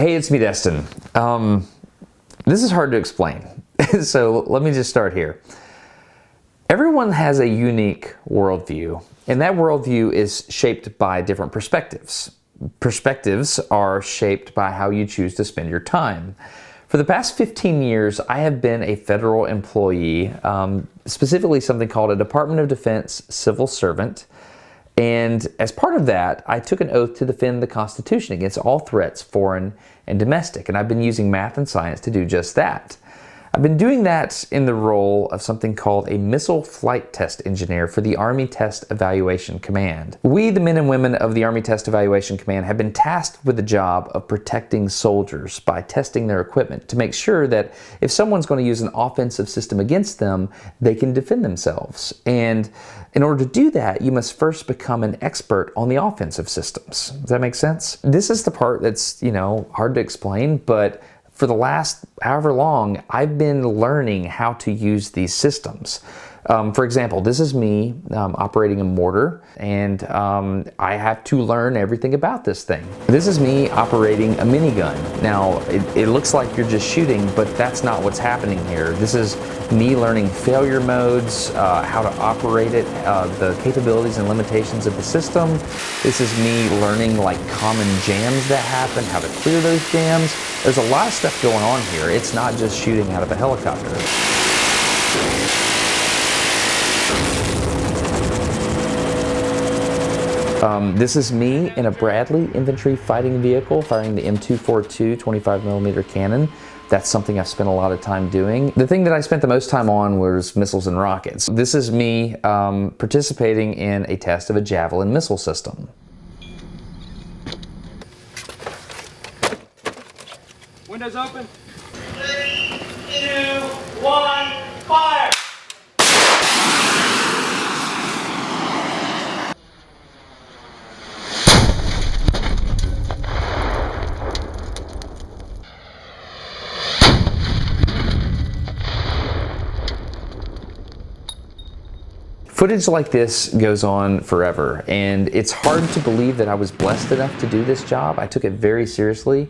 Hey, it's me, Destin. This is hard to explain, so let me just start here. Everyone has a unique worldview, and that worldview is shaped by different perspectives. Perspectives are shaped by how you choose to spend your time. For the past 15 years, I have been a federal employee, specifically something called a Department of Defense civil servant. And as part of that, I took an oath to defend the Constitution against all threats, foreign and domestic. And I've been using math and science to do just that. I've been doing that in the role of something called a missile flight test engineer for the Army Test Evaluation Command. We, the men and women of the Army Test Evaluation Command, have been tasked with the job of protecting soldiers by testing their equipment to make sure that if someone's going to use an offensive system against them, they can defend themselves. And in order to do that, you must first become an expert on the offensive systems. Does that make sense? This is the part that's, hard to explain, but for the last however long, I've been learning how to use these systems. For example, this is me operating a mortar, and I have to learn everything about this thing. This is me operating a minigun. Now, it looks like you're just shooting, but that's not what's happening here. This is me learning failure modes, how to operate it, the capabilities and limitations of the system. This is me learning common jams that happen, how to clear those jams. There's a lot of stuff going on here. It's not just shooting out of a helicopter. This is me in a Bradley infantry fighting vehicle firing the M242 25mm cannon. That's something I've spent a lot of time doing. The thing that I spent the most time on was missiles and rockets. This is me participating in a test of a Javelin missile system. Windows open. 3, 2, 1, fire! Footage like this goes on forever, and it's hard to believe that I was blessed enough to do this job. I took it very seriously,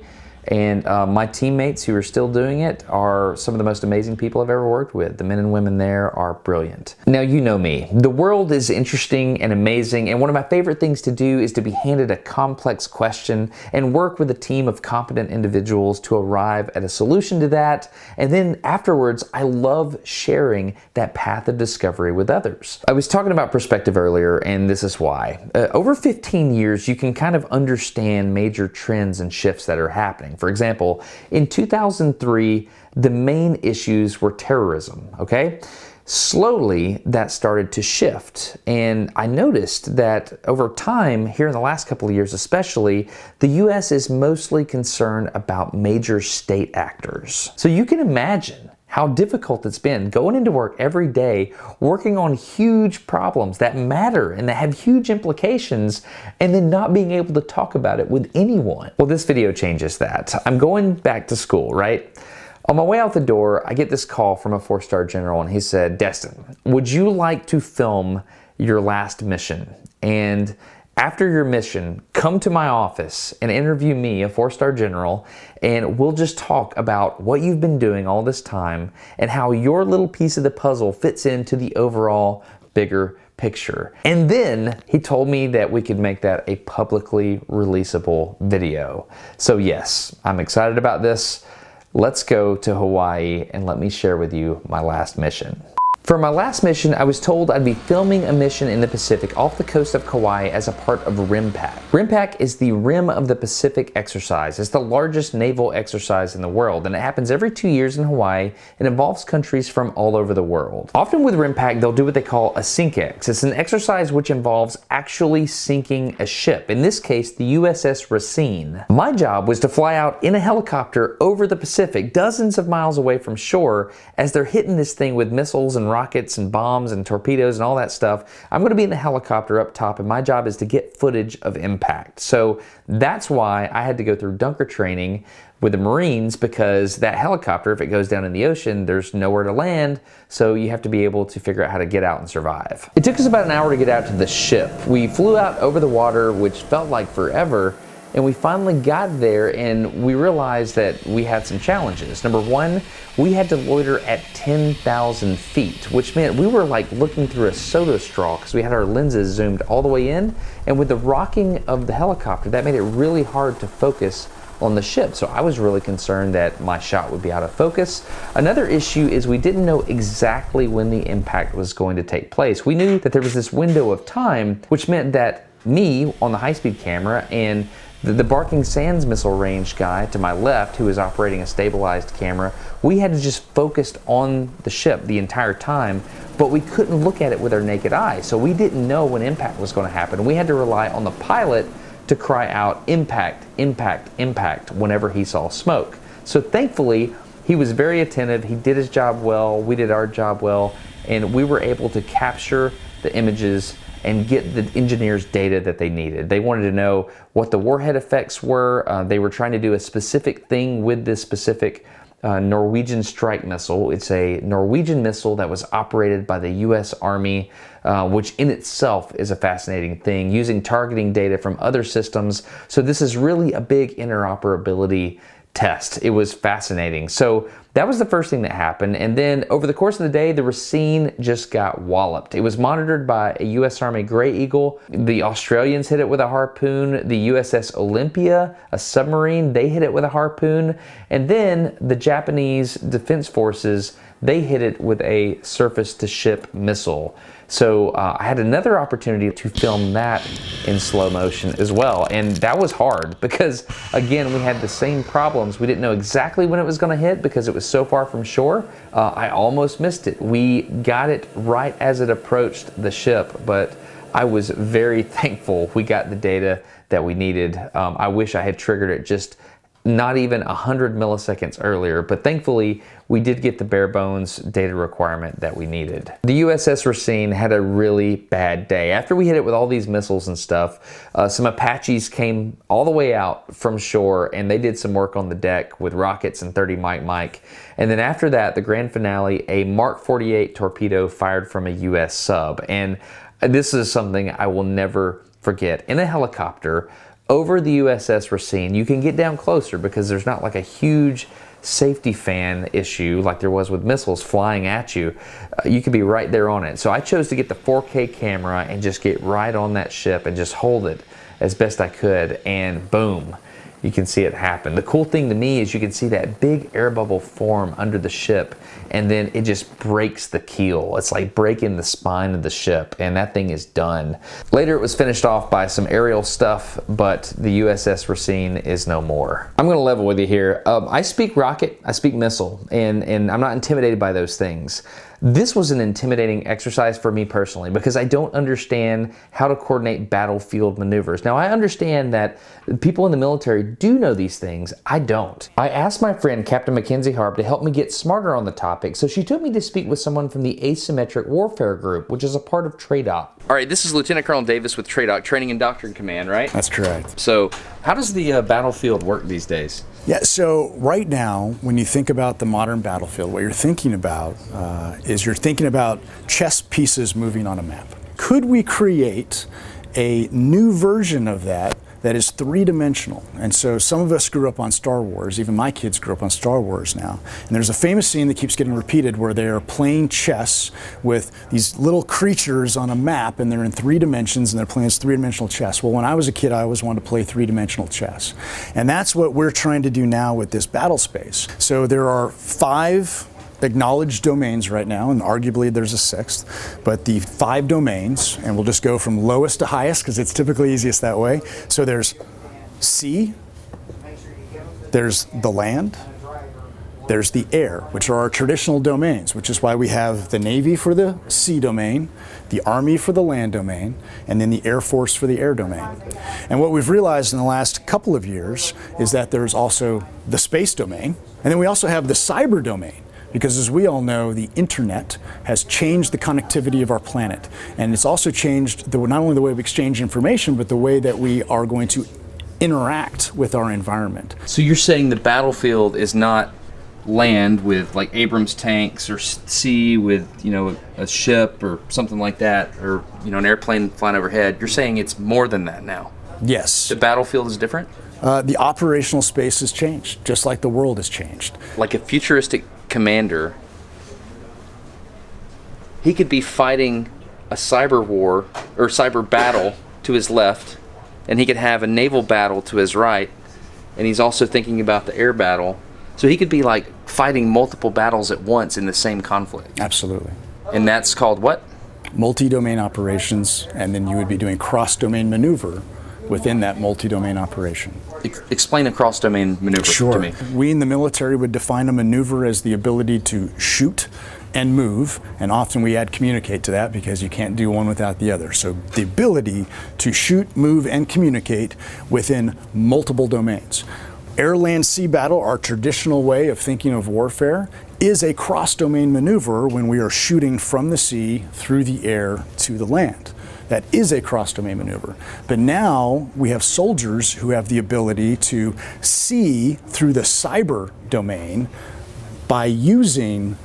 and my teammates who are still doing it are some of the most amazing people I've ever worked with. The men and women there are brilliant. Now, you know me. The world is interesting and amazing, and one of my favorite things to do is to be handed a complex question and work with a team of competent individuals to arrive at a solution to that. And then afterwards, I love sharing that path of discovery with others. I was talking about perspective earlier, and this is why. Over 15 years, you can kind of understand major trends and shifts that are happening. For example, in 2003, the main issues were terrorism, okay? Slowly, that started to shift, and I noticed that over time, here in the last couple of years especially, the US is mostly concerned about major state actors. So you can imagine how difficult it's been going into work every day, working on huge problems that matter and that have huge implications, and then not being able to talk about it with anyone. Well, this video changes that. I'm going back to school, right? On my way out the door, I get this call from a 4-star general, and he said, "Destin, would you like to film your last mission? And after your mission, come to my office and interview me, a 4-star general, and we'll just talk about what you've been doing all this time and how your little piece of the puzzle fits into the overall bigger picture." And then he told me that we could make that a publicly releasable video. So yes, I'm excited about this. Let's go to Hawaii and let me share with you my last mission. For my last mission, I was told I'd be filming a mission in the Pacific off the coast of Kauai as a part of RIMPAC. RIMPAC is the Rim of the Pacific exercise. It's the largest naval exercise in the world, and it happens every 2 years in Hawaii. It involves countries from all over the world. Often with RIMPAC, they'll do what they call a SINK-X. It's an exercise which involves actually sinking a ship, in this case, the USS Racine. My job was to fly out in a helicopter over the Pacific, dozens of miles away from shore, as they're hitting this thing with missiles and rockets and bombs and torpedoes and all that stuff. I'm going to be in the helicopter up top, and my job is to get footage of impact. So that's why I had to go through dunker training with the Marines, because that helicopter, if it goes down in the ocean, there's nowhere to land, so you have to be able to figure out how to get out and survive. It took us about an hour to get out to the ship. We flew out over the water, which felt like forever, And we finally got there, and we realized that we had some challenges. Number one, we had to loiter at 10,000 feet, which meant we were like looking through a soda straw because we had our lenses zoomed all the way in. And with the rocking of the helicopter, that made it really hard to focus on the ship. So I was really concerned that my shot would be out of focus. Another issue is we didn't know exactly when the impact was going to take place. We knew that there was this window of time, which meant that me on the high-speed camera and the Barking Sands missile range guy to my left, who was operating a stabilized camera, we had to just focus on the ship the entire time, but we couldn't look at it with our naked eye. So we didn't know when impact was going to happen. We had to rely on the pilot to cry out impact, impact, impact whenever he saw smoke. So thankfully, he was very attentive. He did his job well. We did our job well, and we were able to capture the images and get the engineers data that they needed. They wanted to know what the warhead effects were. They were trying to do a specific thing with this specific Norwegian strike missile. It's a Norwegian missile that was operated by the US Army, which in itself is a fascinating thing, using targeting data from other systems. So this is really a big interoperability test. It was fascinating. So that was the first thing that happened. And then over the course of the day, the Racine just got walloped. It was monitored by a US Army Grey Eagle. The Australians hit it with a harpoon. The USS Olympia, a submarine, they hit it with a harpoon. And then the Japanese Defense Forces, they hit it with a surface-to-ship missile. So I had another opportunity to film that in slow motion as well. And that was hard because, again, we had the same problems. We didn't know exactly when it was going to hit because it was so far from shore. I almost missed it. We got it right as it approached the ship, but I was very thankful we got the data that we needed. I wish I had triggered it just not even 100 milliseconds earlier, but thankfully we did get the bare bones data requirement that we needed. The USS Racine had a really bad day. After we hit it with all these missiles and stuff, some Apaches came all the way out from shore and they did some work on the deck with rockets and 30 Mike. And then after that, the grand finale, a Mark 48 torpedo fired from a US sub. And this is something I will never forget. In a helicopter, over the USS Racine, you can get down closer because there's not like a huge safety fan issue like there was with missiles flying at you. You could be right there on it. So I chose to get the 4K camera and just get right on that ship and just hold it as best I could, and boom, you can see it happen. The cool thing to me is you can see that big air bubble form under the ship, and then it just breaks the keel. It's like breaking the spine of the ship, and that thing is done. Later it was finished off by some aerial stuff, but the USS Racine is no more. I'm gonna level with you here. I speak rocket, I speak missile, and I'm not intimidated by those things. This was an intimidating exercise for me personally because I don't understand how to coordinate battlefield maneuvers. Now I understand that people in the military do know these things. I don't. I asked my friend Captain Mackenzie Harp to help me get smarter on the topic, so she took me to speak with someone from the Asymmetric Warfare Group, which is a part of TRADOC. All right, this is Lieutenant Colonel Davis with TRADOC, Training and Doctrine Command, right? That's correct. So how does the battlefield work these days? Yeah, so right now, when you think about the modern battlefield, what you're thinking about is you're thinking about chess pieces moving on a map. Could we create a new version of that that is three-dimensional? And so some of us grew up on Star Wars, even my kids grew up on Star Wars now. And there's a famous scene that keeps getting repeated where they are playing chess with these little creatures on a map, and they're in 3 dimensions and they're playing this three-dimensional chess. Well, when I was a kid, I always wanted to play three-dimensional chess. And that's what we're trying to do now with this battle space. So there are 5 acknowledged domains right now, and arguably there's a 6th, but the 5 domains, and we'll just go from lowest to highest because it's typically easiest that way. So there's sea, there's the land, there's the air, which are our traditional domains, which is why we have the Navy for the sea domain, the Army for the land domain, and then the Air Force for the air domain. And what we've realized in the last couple of years is that there's also the space domain, and then we also have the cyber domain. Because as we all know, the internet has changed the connectivity of our planet. And it's also changed not only the way we exchange information, but the way that we are going to interact with our environment. So you're saying the battlefield is not land with like Abrams tanks, or sea with, you know, a ship or something like that, or, you know, an airplane flying overhead. You're saying it's more than that now. Yes. The battlefield is different? The operational space has changed, just like the world has changed. Like a futuristic commander, he could be fighting a cyber war or cyber battle to his left, and he could have a naval battle to his right, and he's also thinking about the air battle. So he could be like fighting multiple battles at once in the same conflict. Absolutely. And that's called what? Multi-domain operations, and then you would be doing cross-domain maneuver within that multi-domain operation. Explain a cross-domain maneuver to me. We in the military would define a maneuver as the ability to shoot and move, and often we add communicate to that because you can't do one without the other. So the ability to shoot, move, and communicate within multiple domains. Air, land, sea battle, our traditional way of thinking of warfare, is a cross-domain maneuver when we are shooting from the sea through the air to the land. That is a cross-domain maneuver. But now we have soldiers who have the ability to see through the cyber domain by using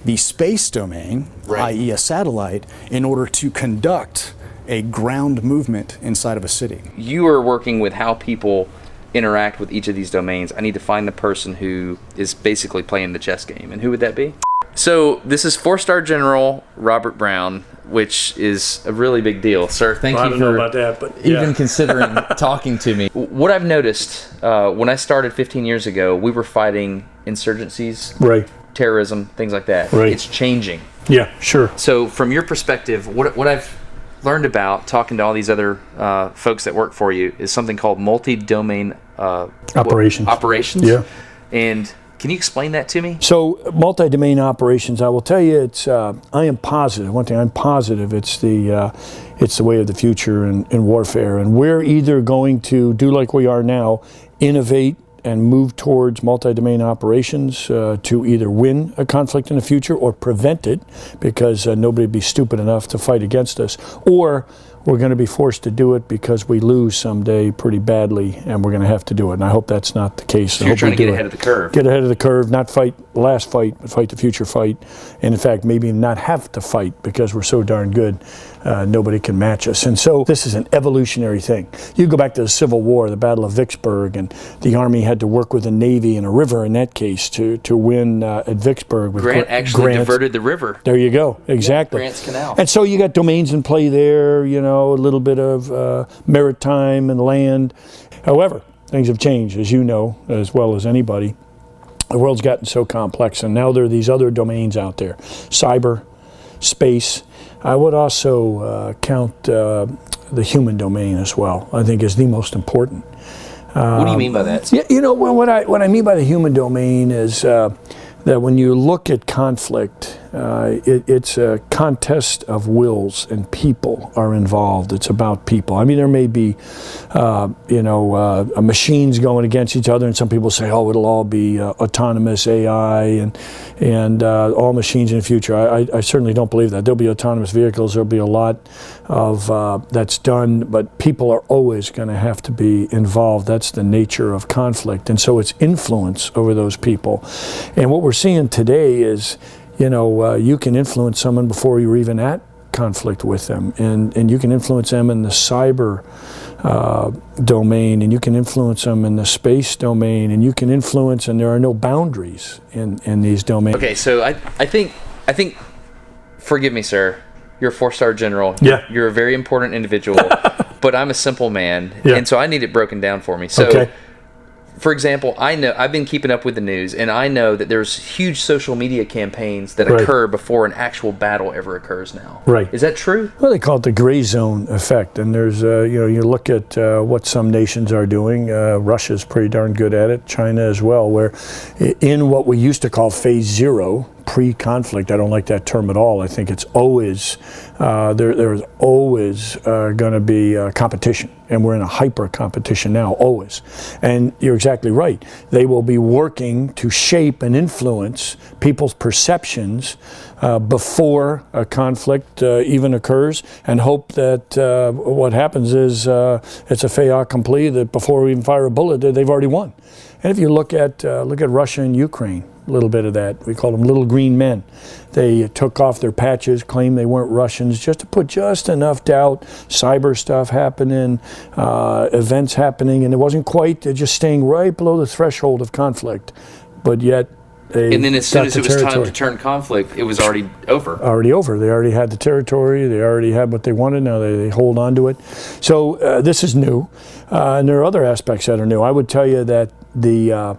the space domain, i.e. a satellite, in order to conduct a ground movement inside of a city. You are working with how people interact with each of these domains. I need to find the person who is basically playing the chess game. And who would that be? So this is 4-star General Robert Brown, which is a really big deal. Sir, thank you I don't know about that, but yeah. even considering talking to me. What I've noticed, when I started 15 years ago, we were fighting insurgencies, Right. terrorism, things like that. Right. It's changing. Yeah, sure. So from your perspective, what I've learned about talking to all these other folks that work for you is something called multi-domain Operations. Operations. Yeah. And can you explain that to me? So multi-domain operations, I will tell you, it's I am positive. One thing I'm positive, it's the way of the future in warfare, and we're either going to do like we are now, innovate and move towards multi-domain operations to either win a conflict in the future or prevent it, because nobody would be stupid enough to fight against us, or we're going to be forced to do it because we lose someday pretty badly, and we're going to have to do it. And I hope that's not the case. So you're trying to get ahead of the curve. Get ahead of the curve, not fight the last fight, but fight the future fight. And in fact, maybe not have to fight because we're so darn good, nobody can match us. And so this is an evolutionary thing. You go back to the Civil War, the Battle of Vicksburg, and the Army had to work with the Navy and a river in that case to win at Vicksburg. With Grant actually diverted the river. There you go, exactly. Grant's Canal. And so you got domains in play there, you know, a little bit of maritime and land. However, things have changed, as you know, as well as anybody. The world's gotten so complex, and now there are these other domains out there. Cyber, space. I would also count the human domain as well, I think is the most important. What do you mean by that? Yeah, you know, what I mean by the human domain is that when you look at conflict, it's a contest of wills, and people are involved. It's about people. I mean, there may be, machines going against each other, and some people say, oh, it'll all be autonomous AI and all machines in the future. I certainly don't believe that. There'll be autonomous vehicles. There'll be a lot of that's done, but people are always going to have to be involved. That's the nature of conflict, and so it's influence over those people. And what we're seeing today is, you can influence someone before you're even at conflict with them, and you can influence them in the cyber domain, and you can influence them in the space domain, and you can influence, and there are no boundaries in these domains. Okay, so I think, forgive me, sir, you're a 4-star general. Yeah. You're a very important individual, but I'm a simple man, Yeah. and so I need it broken down for me. So, Okay. for example, I know I've been keeping up with the news, and I know that there's huge social media campaigns that Right. occur before an actual battle ever occurs now. Right. Is that true? Well, they call it the gray zone effect, and there's, you look at what some nations are doing. Russia's pretty darn good at it, China as well, where in what we used to call phase 0, pre-conflict, I don't like that term at all. I think it's always, there's always going to be competition, and we're in a hyper competition now, always. And you're exactly right. They will be working to shape and influence people's perceptions before a conflict even occurs, and hope that what happens is it's a fait accompli, that before we even fire a bullet, they've already won. And if you look at Russia and Ukraine, a little bit of that. We called them little green men. They took off their patches, claimed they weren't Russians, just to put just enough doubt, cyber stuff happening, events happening, and it wasn't quite, they're just staying right below the threshold of conflict. But yet, and then as soon as it was time to turn conflict, it was already over. Already over. They already had the territory. They already had what they wanted. Now they hold on to it. So this is new. And there are other aspects that are new. I would tell you that the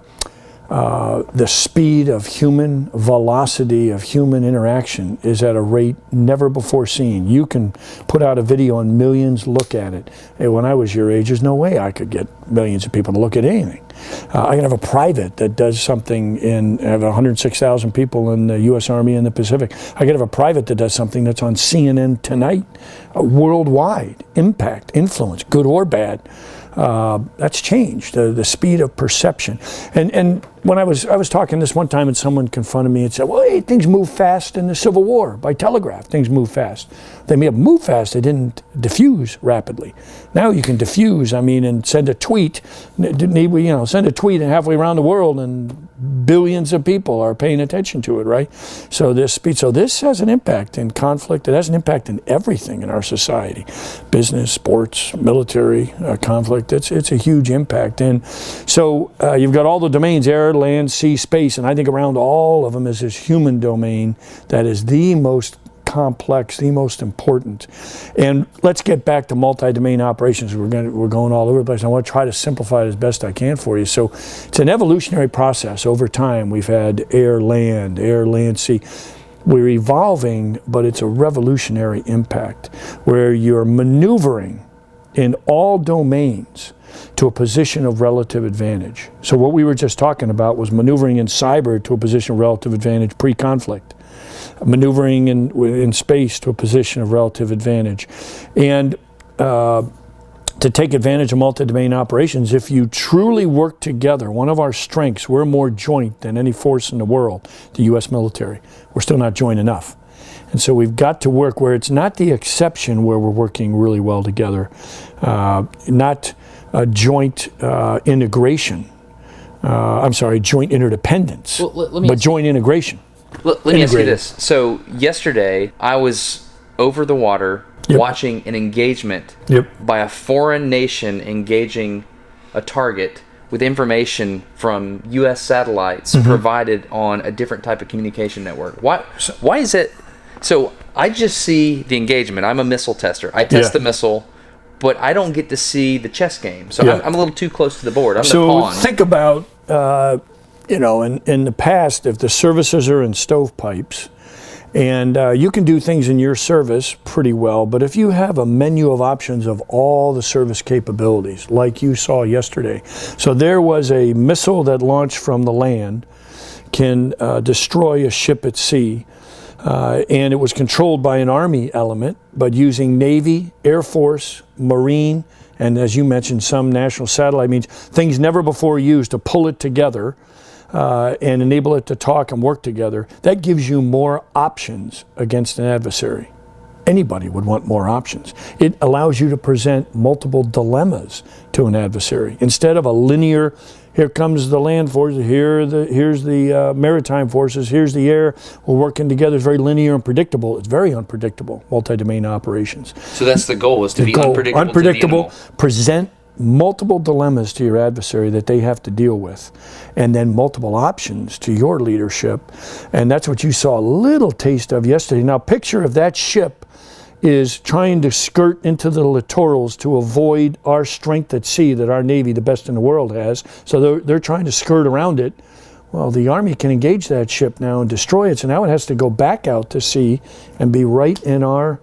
speed of human velocity of human interaction is at a rate never before seen. You can put out a video and millions look at it. And when I was your age, there's no way I could get millions of people to look at anything. I can have a private that does something I have 106,000 people in the U.S. Army in the Pacific. I can have a private that does something that's on CNN tonight. Worldwide impact, influence, good or bad. That's changed, the speed of perception. And when I was talking this one time and someone confronted me and said, well, hey, things move fast in the Civil War. By telegraph, things move fast. They may have moved fast, they didn't diffuse rapidly. Now you can diffuse, and send a tweet, send a tweet halfway around the world and billions of people are paying attention to it, right? So this has an impact in conflict. It has an impact in everything in our society. Business, sports, military, conflict. It's a huge impact. And so you've got all the domains, air, land, sea, space, and I think around all of them is this human domain that is the most complex, the most important. And let's get back to multi-domain operations. We're going all over the place. I want to try to simplify it as best I can for you. So it's an evolutionary process. Over time, we've had air, land, sea. We're evolving, but it's a revolutionary impact where you're maneuvering in all domains to a position of relative advantage. So what we were just talking about was maneuvering in cyber to a position of relative advantage pre-conflict, maneuvering in space to a position of relative advantage. And to take advantage of multi-domain operations, if you truly work together, one of our strengths, we're more joint than any force in the world, the U.S. military. We're still not joint enough. And so we've got to work where it's not the exception where we're working really well together, not joint integration. Joint interdependence, but joint integration. Let me ask you this. So yesterday, I was over the water watching an engagement by a foreign nation engaging a target with information from U.S. satellites provided on a different type of communication network. Why is it? So I just see the engagement. I'm a missile tester. I test the missile, but I don't get to see the chess game. So I'm a little too close to the board. I'm the pawn. So think about, in the past, if the services are in stovepipes, and you can do things in your service pretty well, but if you have a menu of options of all the service capabilities, like you saw yesterday. So there was a missile that launched from the land, can destroy a ship at sea, and it was controlled by an Army element, but using Navy, Air Force, Marine, and as you mentioned, some national satellite means things never before used to pull it together and enable it to talk and work together. That gives you more options against an adversary. Anybody would want more options. It allows you to present multiple dilemmas to an adversary. Instead of a linear, here comes the land forces, here's the maritime forces, here's the air, we're working together. It's very linear and predictable. It's very unpredictable, multi-domain operations. So that's the goal, is to be unpredictable. Unpredictable, present multiple dilemmas to your adversary that they have to deal with, and then multiple options to your leadership. And that's what you saw a little taste of yesterday. Now picture if that ship is trying to skirt into the littorals to avoid our strength at sea that our Navy, the best in the world, has. So they're trying to skirt around it. Well, the Army can engage that ship now and destroy it. So now it has to go back out to sea and be right in our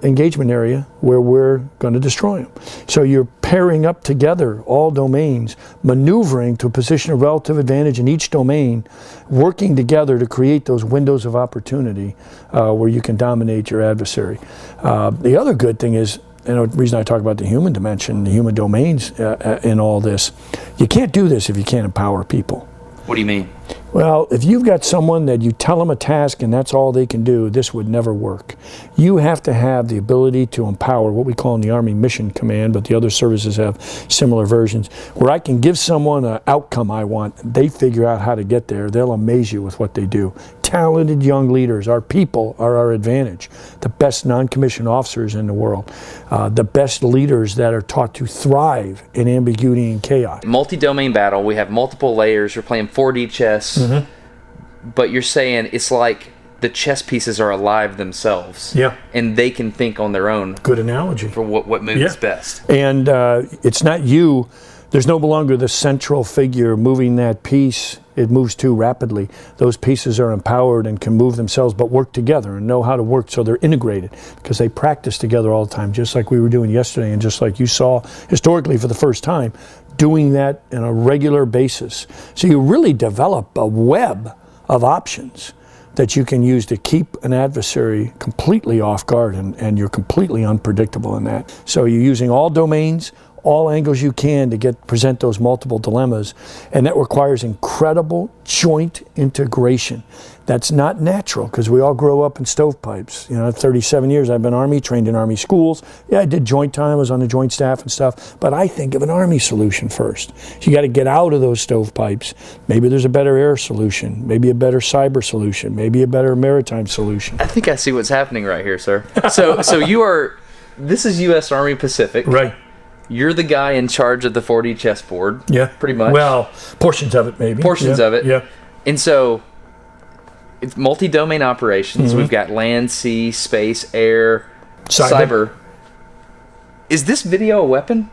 engagement area where we're going to destroy them. So you're pairing up together all domains, maneuvering to a position of relative advantage in each domain, working together to create those windows of opportunity where you can dominate your adversary. The other good thing is, the reason I talk about the human dimension, the human domains in all this, you can't do this if you can't empower people. What do you mean? Well, if you've got someone that you tell them a task and that's all they can do, this would never work. You have to have the ability to empower, what we call in the Army Mission Command, but the other services have similar versions, where I can give someone an outcome I want. They figure out how to get there. They'll amaze you with what they do. Talented young leaders. Our people are our advantage. The best non-commissioned officers in the world. The best leaders that are taught to thrive in ambiguity and chaos. Multi-domain battle, we have multiple layers, you're playing 4D chess, but you're saying it's like the chess pieces are alive themselves. Yeah. And they can think on their own. Good analogy. For what move is best. And it's not you. There's no longer the central figure moving that piece. It moves too rapidly. Those pieces are empowered and can move themselves, but work together and know how to work so they're integrated because they practice together all the time, just like we were doing yesterday and just like you saw historically for the first time, doing that on a regular basis. So you really develop a web of options that you can use to keep an adversary completely off guard, and you're completely unpredictable in that. So you're using all domains, all angles you can to present those multiple dilemmas, and that requires incredible joint integration. That's not natural because we all grow up in stovepipes. 37 years I've been Army, trained in Army schools. Yeah, I did joint time, I was on the joint staff and stuff, but I think of an Army solution first. You got to get out of those stovepipes. Maybe there's a better air solution, maybe a better cyber solution, maybe a better maritime solution. I think I see what's happening right here, sir. So this is U.S. Army Pacific. Right. You're the guy in charge of the 4D chessboard. Yeah. Pretty much. Well, portions of it maybe. Portions of it. Yeah. And so it's multi-domain operations. We've got land, sea, space, air, cyber. Is this video a weapon?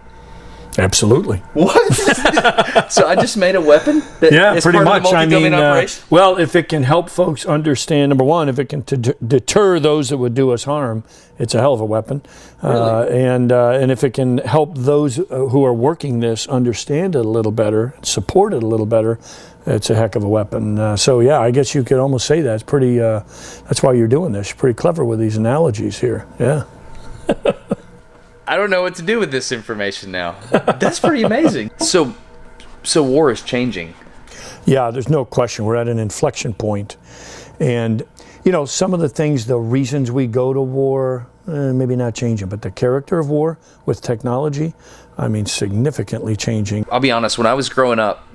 Absolutely. What? So I just made a weapon? Yeah, pretty much. Operation? Well, if it can help folks understand, number one, if it can deter those that would do us harm, it's a hell of a weapon. Really? And if it can help those who are working this understand it a little better, support it a little better, it's a heck of a weapon. So yeah, I guess you could almost say that. It's pretty. That's why you're doing this. You're pretty clever with these analogies here. Yeah. I don't know what to do with this information now. That's pretty amazing. So war is changing. Yeah, there's no question. We're at an inflection point. And, some of the things, the reasons we go to war, maybe not changing, but the character of war with technology, significantly changing. I'll be honest, when I was growing up,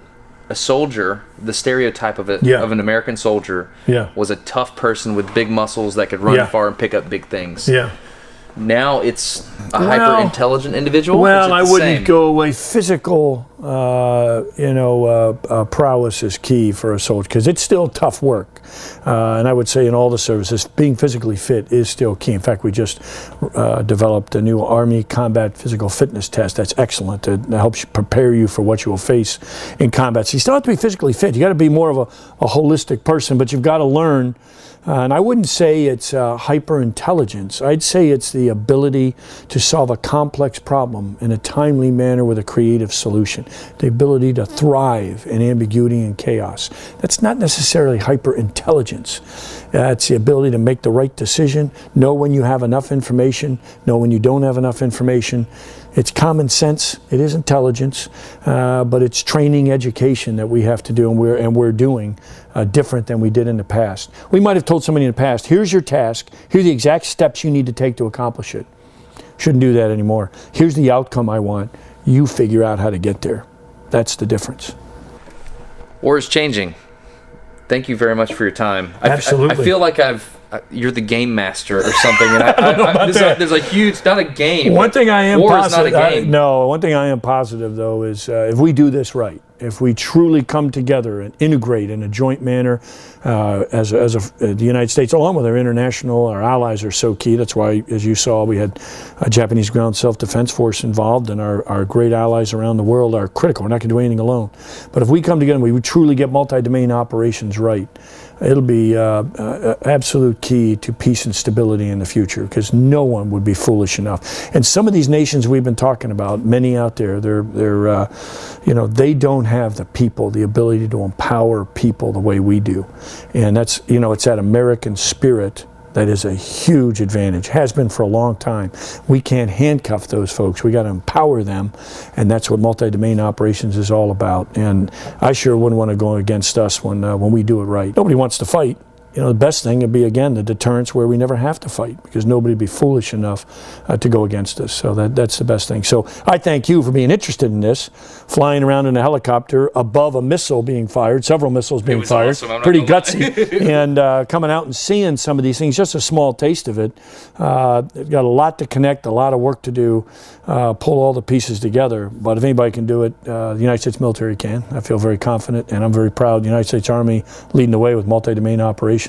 a soldier, the stereotype of of an American soldier, was a tough person with big muscles that could run far and pick up big things. Yeah. Now it's a hyper-intelligent individual? Well, I wouldn't go away. Physical, prowess is key for a soldier because it's still tough work. And I would say in all the services, being physically fit is still key. In fact, we just developed a new Army combat physical fitness test that's excellent. That helps you prepare you for what you will face in combat. So you still have to be physically fit. You got to be more of a holistic person, but you've got to learn. And I wouldn't say it's hyper-intelligence. I'd say it's the ability to solve a complex problem in a timely manner with a creative solution. The ability to thrive in ambiguity and chaos. That's not necessarily hyper-intelligence. It's the ability to make the right decision, know when you have enough information, know when you don't have enough information. It's common sense. It is intelligence, but it's training, education that we have to do, and we're doing different than we did in the past. We might have told somebody in the past, here's your task, here are the exact steps you need to take to accomplish it. Shouldn't do that anymore. Here's the outcome I want. You figure out how to get there. That's the difference. War is changing. Thank you very much for your time. Absolutely. I feel like you're the game master or something. And there's a huge, not a game. One thing I am war positive. Is not a game. One thing I am positive though is if we do this right, if we truly come together and integrate in a joint manner, the United States, along with our allies are so key. That's why, as you saw, we had a Japanese ground self-defense force involved, and our great allies around the world are critical. We're not going to do anything alone. But if we come together and we truly get multi-domain operations right, it'll be absolute key to peace and stability in the future, because no one would be foolish enough. And some of these nations we've been talking about, many out there, they don't have the people, the ability to empower people the way we do. And that's, it's that American spirit That is a huge advantage, has been for a long time. We can't handcuff those folks. We got to empower them, and that's what multi-domain operations is all about. And I sure wouldn't want to go against us when we do it right. Nobody wants to fight. You know, the best thing would be, again, the deterrence where we never have to fight, because nobody would be foolish enough to go against us. So that's the best thing. So I thank you for being interested in this, flying around in a helicopter above a missile being fired, several missiles being fired. Awesome, pretty gutsy. And coming out and seeing some of these things, just a small taste of it. They've got a lot to connect, a lot of work to do, pull all the pieces together. But if anybody can do it, the United States military can. I feel very confident, and I'm very proud. The United States Army leading the way with multi-domain operations.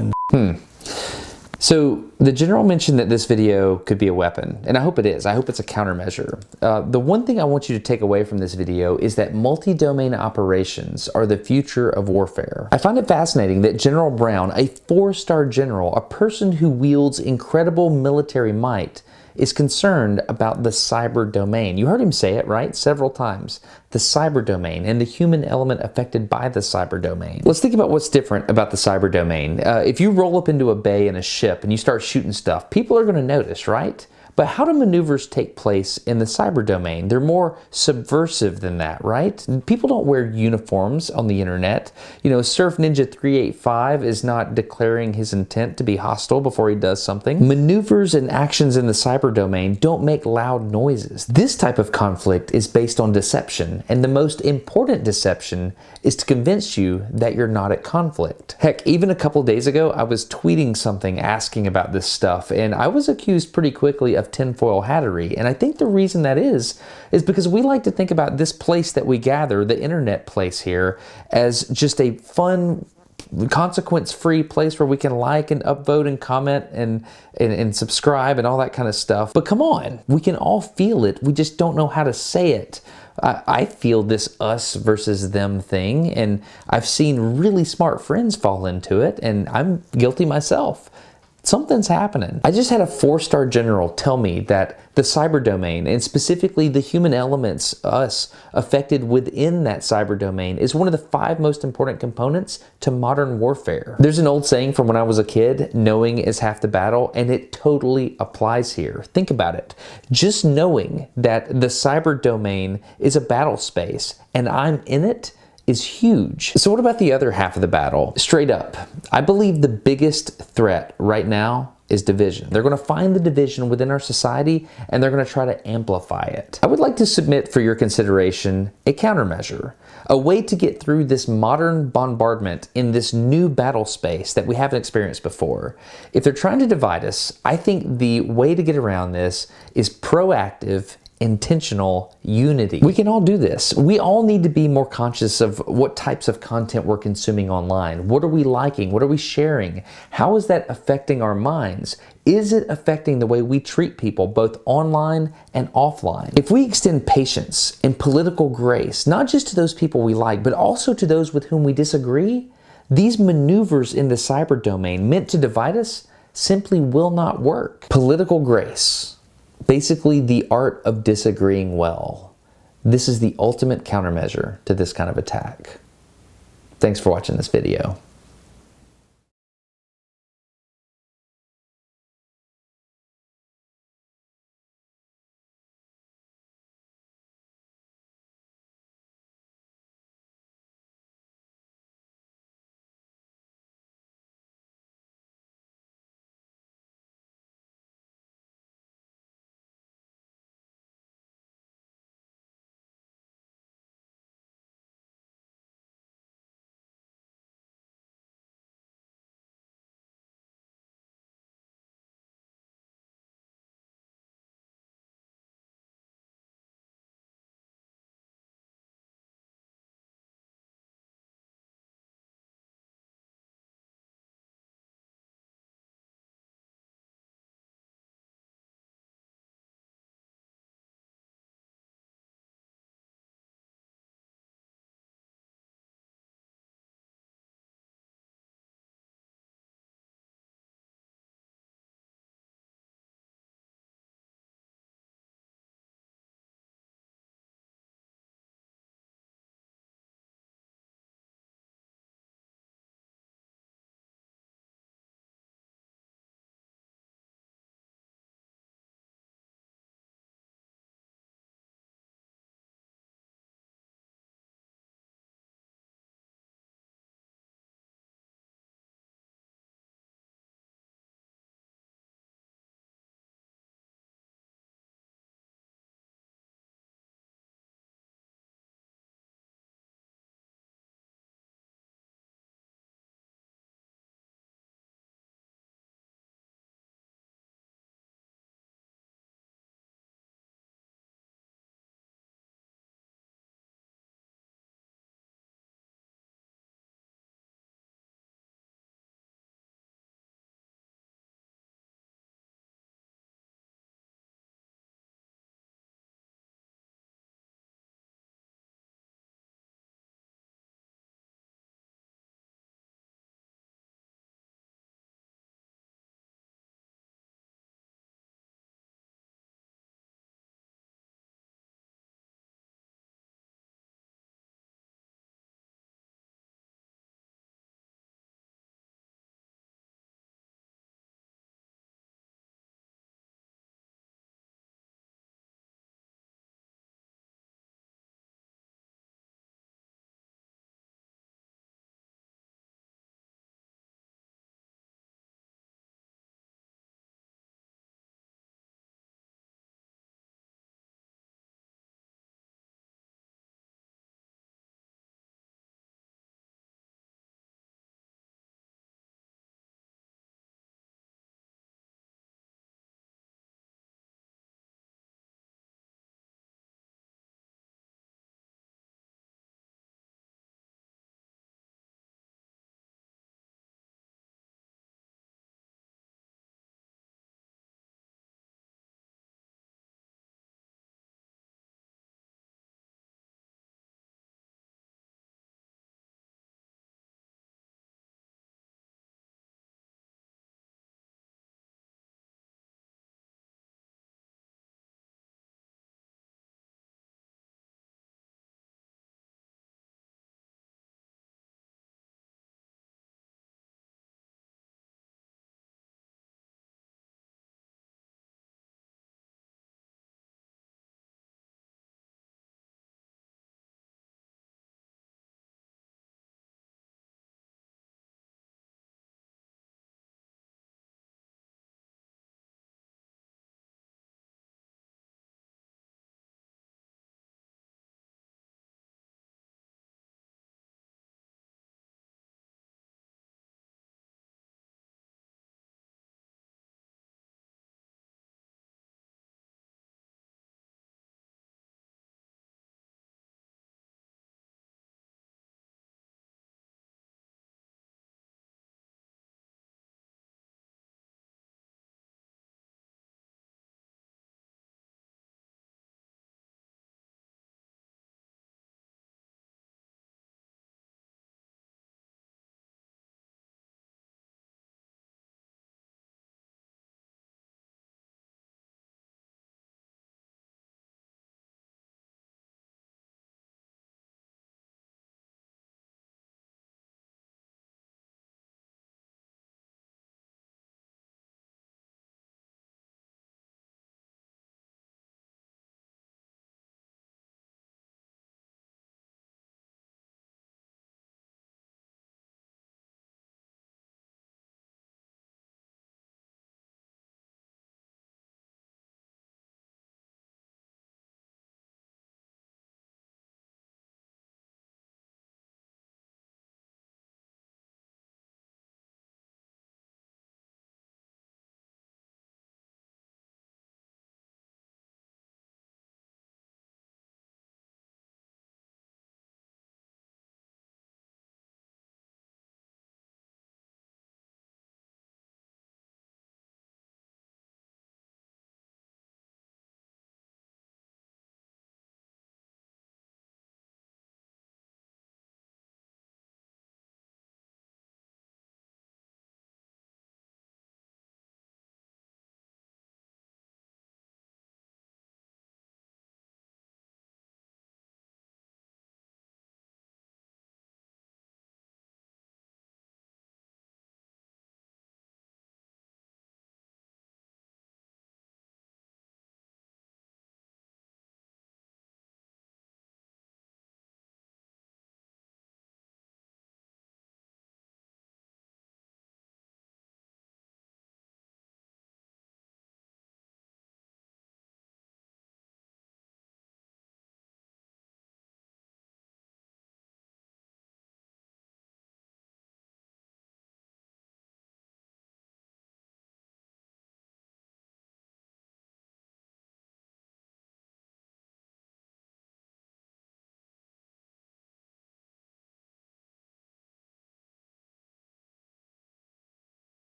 So the general mentioned that this video could be a weapon, and I hope it is. I hope it's a countermeasure. The one thing I want you to take away from this video is that multi-domain operations are the future of warfare. I find it fascinating that General Brown, a 4-star general, a person who wields incredible military might, is concerned about the cyber domain. You heard him say it, right? Several times. The cyber domain and the human element affected by the cyber domain. Let's think about what's different about the cyber domain. If you roll up into a bay in a ship and you start shooting stuff, people are going to notice, right? But how do maneuvers take place in the cyber domain? They're more subversive than that, right? People don't wear uniforms on the internet. You know, Surf Ninja 385 is not declaring his intent to be hostile before he does something. Maneuvers and actions in the cyber domain don't make loud noises. This type of conflict is based on deception, and the most important deception is to convince you that you're not at conflict. Heck, even a couple days ago, I was tweeting something asking about this stuff, and I was accused pretty quickly of tinfoil hattery. And I think the reason that is because we like to think about this place that we gather, the internet place here, as just a fun, consequence-free place where we can like and upvote and comment and subscribe and all that kind of stuff. But come on, we can all feel it. We just don't know how to say it. I feel this us versus them thing, and I've seen really smart friends fall into it, and I'm guilty myself. Something's happening. I just had a 4-star general tell me that the cyber domain, and specifically the human elements, us, affected within that cyber domain, is one of the 5 most important components to modern warfare. There's an old saying from when I was a kid, knowing is half the battle, and it totally applies here. Think about it. Just knowing that the cyber domain is a battle space, and I'm in it, is huge. So what about the other half of the battle? Straight up, I believe the biggest threat right now is division. They're going to find the division within our society, and they're going to try to amplify it. I would like to submit for your consideration a countermeasure, a way to get through this modern bombardment in this new battle space that we haven't experienced before. If they're trying to divide us, I think the way to get around this is proactive, intentional unity. We can all do this. We all need to be more conscious of what types of content we're consuming online. What are we liking? What are we sharing? How is that affecting our minds? Is it affecting the way we treat people both online and offline? If we extend patience and political grace, not just to those people we like, but also to those with whom we disagree, these maneuvers in the cyber domain meant to divide us simply will not work. Political grace. Basically, the art of disagreeing well. This is the ultimate countermeasure to this kind of attack. Thanks for watching this video.